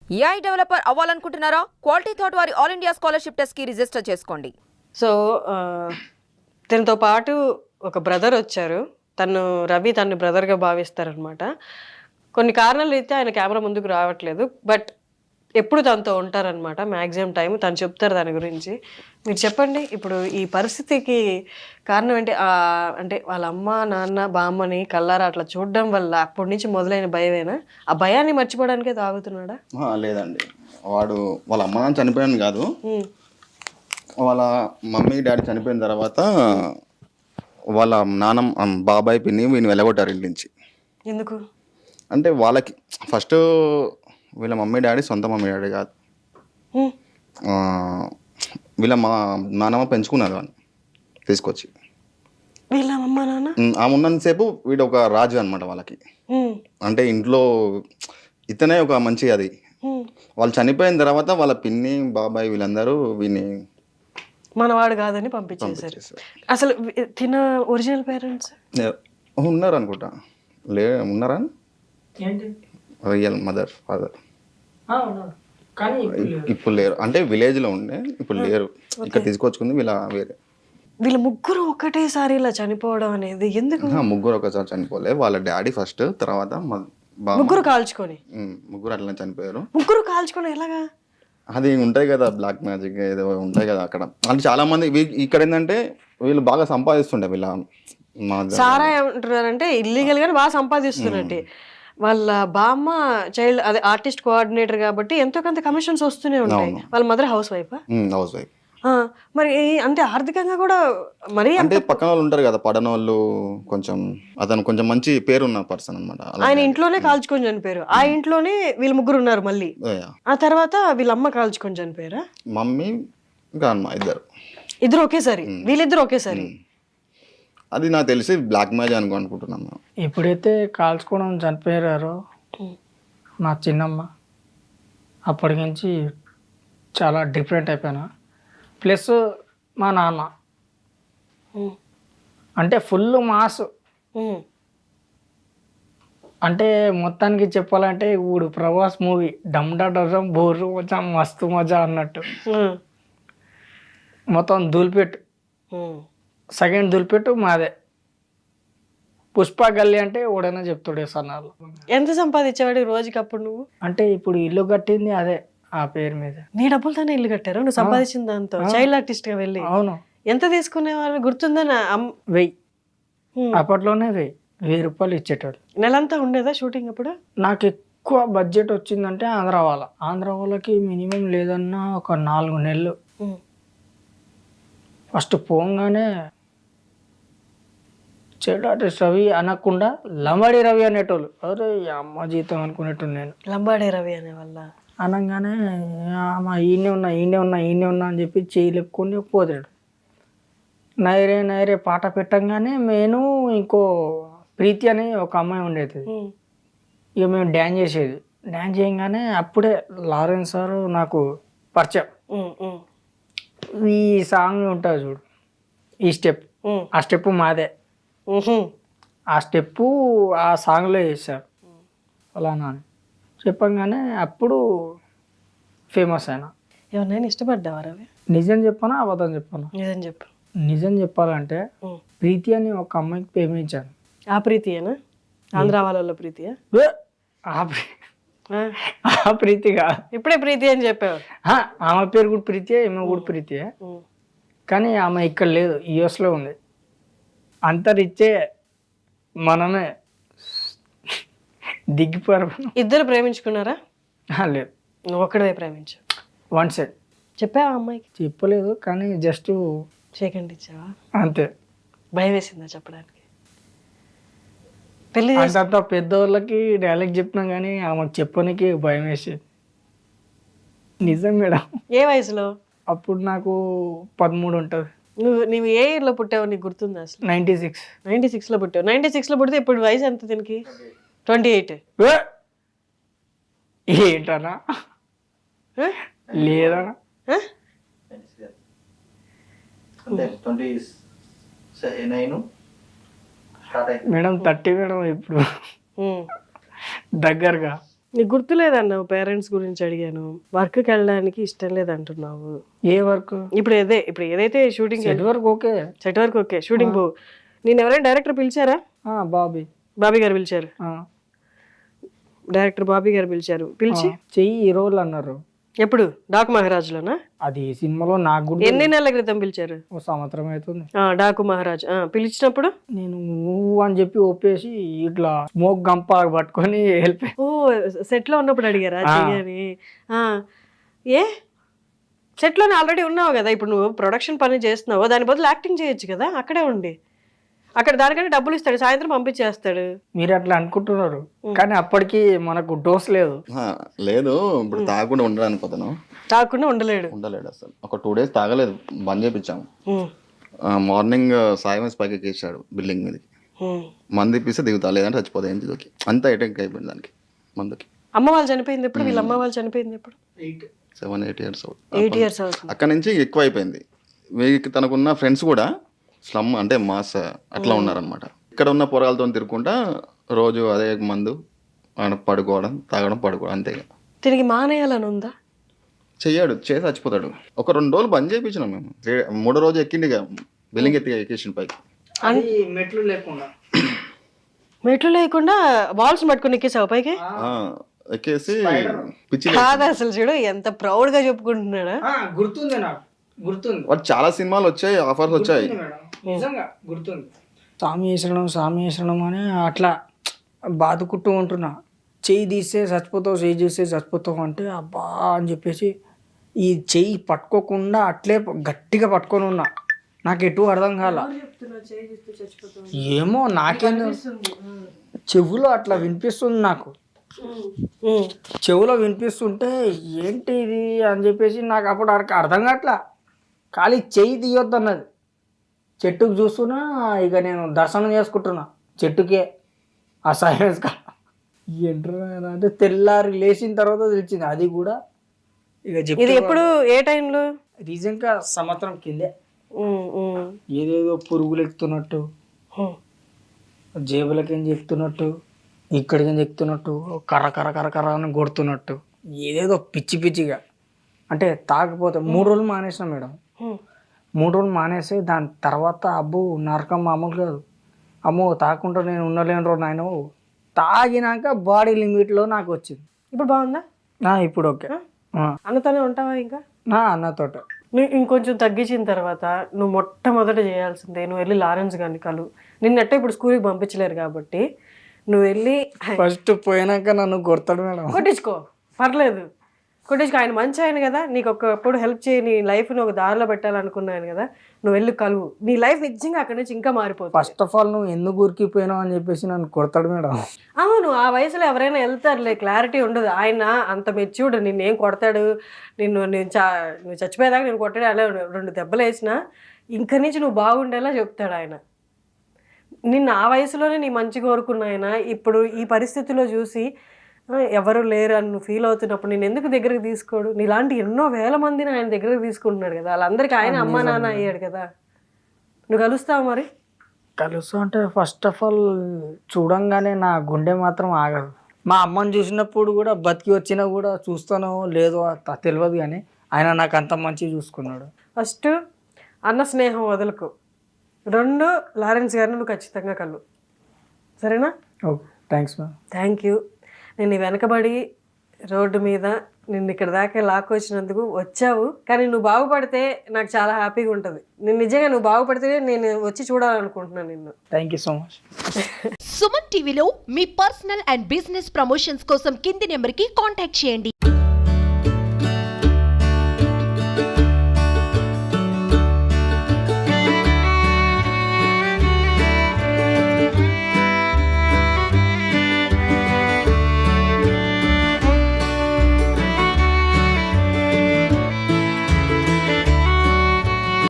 AI developer అవ్వాలనుకుంటున్నారా? Quality thought వారి all India scholarship test కి రిజిస్టర్ చేసుకోండి. సో తనతో పాటు ఒక బ్రదర్ వచ్చారు. రవి తను బ్రదర్గా భావిస్తారనమాట. కొన్ని కారణాలు అయితే ఆయన కెమెరా ముందుకు రావట్లేదు, బట్ ఎప్పుడు తనతో ఉంటారనమాట. మ్యాక్సిమం టైం తను చెప్తారు దాని గురించి. మీరు చెప్పండి, ఇప్పుడు ఈ పరిస్థితికి కారణం ఏంటి? అంటే వాళ్ళ అమ్మ నాన్న బామ్మని కల్లారా అట్లా చూడడం వల్ల అప్పటి నుంచి మొదలైన భయమేనా? ఆ భయాన్ని మర్చిపోవడానికే తాగుతున్నాడా? లేదండి, వాడు వాళ్ళ అమ్మ నాన్న చనిపోయాను కాదు, వాళ్ళ మమ్మీ డాడీ చనిపోయిన తర్వాత వాళ్ళ నాన్న బాబాయ్ పిన్ని వీని వెళ్ళగొట్టారు ఇంటి నుంచి. ఎందుకు అంటే వాళ్ళకి ఫస్ట్ వీళ్ళ మమ్మీ డాడీ సొంత మమ్మీ డాడీ కాదు, వీళ్ళ మా నాన్నమ్మ పెంచుకున్నారు అని తీసుకొచ్చి. వీళ్ళ అమ్మ నాన్న ఆమె ఉన్నంతసేపు వీడు ఒక రాజు అనమాట వాళ్ళకి. అంటే ఇంట్లో ఇతనే ఒక మంచి అది. వాళ్ళు చనిపోయిన తర్వాత వాళ్ళ పిన్ని బాబాయ్ వీళ్ళందరూ వీని మనవాడు కాదని పంపించేశారు. అసలు తిన ఒరిజినల్ పేరెంట్స్ ఉన్నారు అనుకుంటా, ఉన్నారా? రియల్ మదర్ ఫాదర్ ఇప్పుడు లేరు. అంటే విలేజ్ లో ఉండే, ఇప్పుడు లేరు. ఇక్కడ తీసుకొచ్చుకుంది వీళ్ళ ముగ్గురు ఒకటేసారి ఇలా చనిపోవడం అనేది ఎందుకు? ముగ్గురు ఒకసారి చనిపోలే, వాళ్ళ డాడీ ఫస్ట్, తర్వాత ముగ్గురు కాల్చుకొని. ముగ్గురు అట్లా చనిపోయారు. ముగ్గురు కాల్చుకొని ఎలాగా? అది ఉంటాయి కదా, బ్లాక్ మ్యాజిక్ ఏదో ఉంటాయి కదా అక్కడ. అంటే చాలా మంది ఇక్కడ ఏంటంటే వీళ్ళు బాగా సంపాదిస్తుండే. వీళ్ళ సారా ఏమంటున్నారంటే ఇల్లీగల్ గానే బాగా సంపాదిస్తున్నట్టు. వాళ్ళ బామ్మ చైల్డ్ అదే ఆర్టిస్ట్ కోఆర్డినేటర్ కాబట్టి ఎంతో కొంత కమిషన్స్ వస్తూనే ఉంటాయి. వాళ్ళ మదర్ హౌస్ వైఫ్. మరి అంటే ఆర్థికంగా కూడా మరి అంటే పక్కన వాళ్ళు ఉంటారు కదా, పడన వాళ్ళు. అతను కొంచెం మంచి పేరున్న పర్సన్ అనమాట. ఆయన ఇంట్లోనే కాల్చుకొని చనిపోయారు. ఆ ఇంట్లోనే వీళ్ళు ముగ్గురు ఉన్నారు. మళ్ళీ ఆ తర్వాత వీళ్ళ అమ్మ కాల్చుకొని చనిపోయారా? మమ్మీ ఇంకా అమ్మ ఇద్దరు ఒకేసారి. వీళ్ళిద్దరు ఒకేసారి. అది నాకు తెలిసి బ్లాక్ మ్యాజిక్ అనుకుంటున్నాను. ఎప్పుడైతే కాల్చుకోవడం చనిపోయారో మా చిన్నమ్మ, అప్పటి నుంచి చాలా డిఫరెంట్ అయిపోయినా. ప్లస్ మా నాన్న అంటే ఫుల్ మాస్. అంటే మొత్తానికి చెప్పాలంటే ఇప్పుడు ప్రభాస్ మూవీ డమ్ డమ్ బోర్రు మజా మస్తు మజా అన్నట్టు మొత్తం దులిపెట్టు. సెకండ్ దులిపెట్టు మాదే. పుష్ప గల్లీ అంటే ఎవడైనా చెప్తాడే సన్నాలు. ఎంత సంపాదించేవాడు రోజుకి అప్పుడు నువ్వు? అంటే ఇప్పుడు ఇల్లు కట్టింది అదే ఆ పేరు మీద. నీ డబ్బులతోనే ఇల్లు కట్టారు నువ్వు సంపాదించిన దాంతో? చైల్డ్ ఆర్టిస్ట్ గా వెళ్ళి. అవును. ఎంత తీసుకునేవాళ్ళు గుర్తుందా? 1000. అప్పట్లోనే 1000 రూపాయలు ఇచ్చేటోళ్ళు. నెలంతా ఉండేదా షూటింగ్ అప్పుడు? నాకు ఎక్కువ బడ్జెట్ వచ్చిందంటే ఆంధ్ర వాళ్ళకి మినిమం లేదన్నా ఒక 4 నెలలు. ఫస్ట్ పోగానే చైల్డ్ ఆర్టిస్ట్ రవి అనకుండా లంబాడి రవి అనేటోళ్ళు. అరే అమ్మ జీతం అనుకునేట్టు నేను. లంబాడి రవి అనే వల్ల అనగానే ఈయనే ఉన్నా అని చెప్పి చేయలేపుకొని పోతాడు. నైరే పాట పెట్టంగానే నేను ఇంకో ప్రీతి అని ఒక అమ్మాయి ఉండేది. ఇక మేము డ్యాన్స్ చేసేది. డ్యాన్స్ చేయగానే అప్పుడే లారెన్స్ సార్ నాకు పరిచయం. ఈ సాంగ్ ఉంటుంది చూడు, ఈ స్టెప్, ఆ స్టెప్ మాదే. ఆ స్టెప్పు ఆ సాంగ్లో వేసారు ఫలానా అని చెప్పంగానే అప్పుడు ఫేమస్ అయినా. ఎవరినైనా ఇష్టపడ్డావా రవి? నిజం చెప్పానా అబద్ధం చెప్పాను? నిజం చెప్పు. నిజం చెప్పాలంటే ప్రీతి అని ఒక అమ్మాయికి ప్రేమించాను. ఆ ప్రీతియేనా? ఆంధ్ర వాళ్ళ ప్రీతియా? ఆ ప్రీతిగా ఇప్పుడే ప్రీతి అని చెప్పావు. ఆమె పేరు కూడా ప్రీతియే, ఈమె కూడా ప్రీతియే. కానీ ఆమె ఇక్కడ లేదు, యుఎస్లో ఉంది. అంతరిచ్చే మనమే దిగిపోయారు. ఇద్దరు ప్రేమించుకున్నారా? లేదు, నువ్వు ఒక్కడే ప్రేమించు. One side. చెప్పావా అమ్మాయికి? చెప్పలేదు, కానీ జస్ట్ సెకండ్ ఇచ్చావా అంతే. భయం వేసిందా చెప్పడానికి? పెళ్లి అంత పెద్దవాళ్ళకి డైలాగ్ చెప్పినా కానీ ఆమెకు చెప్పడానికి భయం వేసేది. నిజం మేడం. ఏ వయసులో? అప్పుడు నాకు 13 ఉంటుంది. నువ్వు ఏ ఇయర్లో పుట్టావు నీకు గుర్తుందా అసలు? 96. 96లో పుట్టావు. 96లో పుడితే ఇప్పుడు వయసు ఎంత దీనికి? 28. ఏంటన్నా? లేదన్నా. మేడం 30 మేడం ఇప్పుడు దగ్గరగా. నీకు గుర్తులేదన్నావు, పేరెంట్స్ గురించి అడిగాను, వర్క్కి వెళ్ళడానికి ఇష్టం లేదంటున్నావు. ఏ వర్క్? ఇప్పుడు ఏదైతే shooting set work okay. Set వరకు ఓకే, షూటింగ్ పో. నేను ఎవరైనా డైరెక్టర్ పిలిచారా? బాబీ గారు పిలిచారు. డైరెక్టర్ బాబీ గారు పిలిచి చెయ్యి ఈ రోజులు అన్నారు. ఎప్పుడు? డాకు మహారాజ్లోనా? అది సినిమాలో నాకు కూడా ఎన్ని నెలల క్రితం పిలిచారు? ఓ సంవత్సరం అవుతుంది. డాకు మహారాజ్ పిలిచినప్పుడు నేను నువ్వు అని చెప్పి ఒప్పేసి ఇట్లా స్మోక్ గంప పట్టుకొని వెళ్ళిపోయి. ఓ సెట్ లో ఉన్నప్పుడు అడిగారా చెయ్యని? ఏ సెట్ లోనే ఆల్రెడీ ఉన్నావు కదా, ఇప్పుడు నువ్వు ప్రొడక్షన్ పని చేస్తున్నావు, దాని బదులు యాక్టింగ్ చేయొచ్చు కదా అక్కడే ఉండి. అక్కడ దానికంటే డబ్బులు ఇస్తాడు, సాయంత్రం పంపించేస్తాడు. మీరు అట్లా అనుకుంటున్నారు కానీ అప్పటికి మనకు డోస్ లేదు. లేదు, ఇప్పుడు తాగకుండా ఉండడానికి పోతాను. తాగకుండా ఉండలేడు అసలు. ఒక 2 days తాగలేదు, బంద్ చేపించాము. మార్నింగ్ సాయం పైకి ఎక్కేసాడు బిల్డింగ్ మీదకి. మంది ఇప్పిస్తే దిగుతా, లేదంటే చచ్చిపోతా ఏం దిగుకి. అంతా అటాక్ అయిపోయింది దానికి, మందుకి. అమ్మ వాళ్ళు చనిపోయింది ఎప్పుడు? వీళ్ళ అమ్మ వాళ్ళు చనిపోయింది ఎప్పుడు? 7-8 years 8 years అవుతుంది. అక్కడ నుంచి ఎక్కువ అయిపోయింది. వీరికి తనకున్న ఫ్రెండ్స్ కూడా స్లమ్ అంటే మాస్ అట్లా ఉన్నారనమాట. ఇక్కడ ఉన్న పొరగాలతో తిరుగుకుంటా రోజు అదే మందు, పడుకోవడం, తాగడం, పడుకోవడం, అంతే. తిరిగి మానేయాలని ఉందా? చెయ్యాడు, చేసి చచ్చిపోతాడు. ఒక 2 రోజులు బంద్ చేయించినాం మేము. 3వ రోజు ఎక్కిండి బిల్డింగ్ ఎక్కేసిన పైకి. మెట్లు లేకుండా వాల్స్ పట్టుకుని ఎక్కేసావు పైకి? ఎక్కేసి పిచ్చి. కాదు అసలు చూడు ఎంత ప్రౌడ్ గా చెప్పుకుంటున్నాడా. గుర్తుంది నాకు, గుర్తుంది. వాడు చాలా సినిమాలు వచ్చాయి, ఆఫర్స్ వచ్చాయి, నిజంగా గుర్తుంది. సామి శరణం అని అట్లా బాదుకుంటూ ఉంటున్నా. చెయ్యి తీస్తే చచ్చిపోతావు అంటే అబ్బా అని చెప్పేసి ఈ చెయ్యి పట్టుకోకుండా అట్లే గట్టిగా పట్టుకొని ఉన్నా. నాకు ఎటు అర్థం కాల. ఏమో నాకేందో చెవులో అట్లా వినిపిస్తుంది నాకు. చెవులో వినిపిస్తుంటే ఏంటి ఇది అని చెప్పేసి నాకు అప్పుడు అర్థం కావట్లా. ఖాళీ చెయ్యి తీయొద్దు అన్నది. చెట్టుకు చూస్తున్నా, ఇక నేను దర్శనం చేసుకుంటున్నా చెట్టుకే. ఆ సైలెన్స్ ఏంటరా అంటే తెల్లారి లేచిన తర్వాత తెలిసింది. అది కూడా ఇక ఇది ఎప్పుడు, ఏ టైంలో? రీసెంట్గా సంవత్సరం కిందే. ఏదేదో పురుగులు ఎక్కుతున్నట్టు, జేబులకేం ఎక్కుతున్నట్టు, ఇక్కడికి ఎక్కుతున్నట్టు, కర్ర కర్ర కర్ర కర్ర అని కొడుతున్నట్టు, ఏదేదో పిచ్చి పిచ్చిగా. అంటే తాకపోతే 3 రోజులు మానేసిన మేడం. 3 రోజులు మానేసి దాని తర్వాత అబ్బు నరకం మామూలు కాదు. అమ్మో తాకుండా నేను ఉండలేను రో నాయన. తాగినాక బాడీ లిమిట్లో నాకు వచ్చింది. ఇప్పుడు బాగుందా? ఇప్పుడు ఓకే. అన్నతోనే ఉంటావా ఇంకా? అన్నతోట. నువ్వు ఇంకొంచెం తగ్గించిన తర్వాత నువ్వు మొట్టమొదట చేయాల్సిందే, నువ్వు వెళ్ళి లారెన్స్ గారిని కలు. నిన్నట్టే ఇప్పుడు స్కూల్కి పంపించలేరు కాబట్టి నువ్వు వెళ్ళి ఫస్ట్ పోయినాక నన్ను కొడతాడు మేడం. కొట్టించుకో, పర్లేదు కొట్టించుకో. ఆయన మంచి ఆయన కదా, నీకు ఒకప్పుడు హెల్ప్ చేయి, నీ లైఫ్ని ఒక దారిలో పెట్టాలనుకున్నాను కదా, నువ్వు వెళ్ళి కలువు. నీ లైఫ్ నిజంగా అక్కడి నుంచి ఇంకా మారిపోతుంది. ఫస్ట్ ఆఫ్ ఆల్ నువ్వు ఎందుకు ఊరికిపోయినావు అని చెప్పేసి నన్ను కొడతాడు మేడం. అవును, ఆ వయసులో ఎవరైనా వెళ్తారులే, క్లారిటీ ఉండదు. ఆయన అంత మెచ్యూర్డ్, నిన్నేం కొడతాడు, నువ్వు చచ్చిపోయేదాకా నేను కొట్టాడు, అలా 2 దెబ్బలు వేసినా ఇంక నుంచి నువ్వు బాగుండేలా చెప్తాడు ఆయన. నిన్ను ఆ వయసులోనే నీ మంచి కోరుకున్న ఆయన ఇప్పుడు ఈ పరిస్థితిలో చూసి ఎవరు లేరు అని నువ్వు ఫీల్ అవుతున్నప్పుడు నేను ఎందుకు దగ్గరకు తీసుకోడు? నీలాంటి ఎన్నో వేల మందిని ఆయన దగ్గరకు తీసుకుంటున్నాడు కదా, వాళ్ళందరికీ ఆయన అమ్మా నాన్న అయ్యాడు కదా. నువ్వు కలుస్తావు మరి? కలుస్తా అంటే ఫస్ట్ ఆఫ్ ఆల్ చూడంగానే నా గుండె మాత్రం ఆగదు. మా అమ్మని చూసినప్పుడు కూడా బతికి వచ్చినా కూడా చూస్తానో లేదో తెలియదు, కానీ ఆయన నాకు అంత మంచిగా చూసుకున్నాడు. ఫస్ట్ అన్న స్నేహం వదులుకో. 2 లారెన్స్ గారిని నువ్వు ఖచ్చితంగా కలు, సరేనా? Okay, thanks ma'am. Thank you. నేను వెనకబడి రోడ్డు మీద నిన్ను ఇక్కడ దాకా లాక్కొచ్చినందుకు వచ్చావు, కానీ నువ్వు బాగుపడితే నాకు చాలా హ్యాపీగా ఉంటుంది. నేను నిజంగా నువ్వు బాగుపడితే నేను వచ్చి చూడాలనుకుంటున్నాను నిన్ను. Thank you so much. Suman టీవీలో మీ పర్సనల్ అండ్ బిజినెస్ ప్రమోషన్స్ కోసం కింది నెంబర్కి కాంటాక్ట్ చేయండి.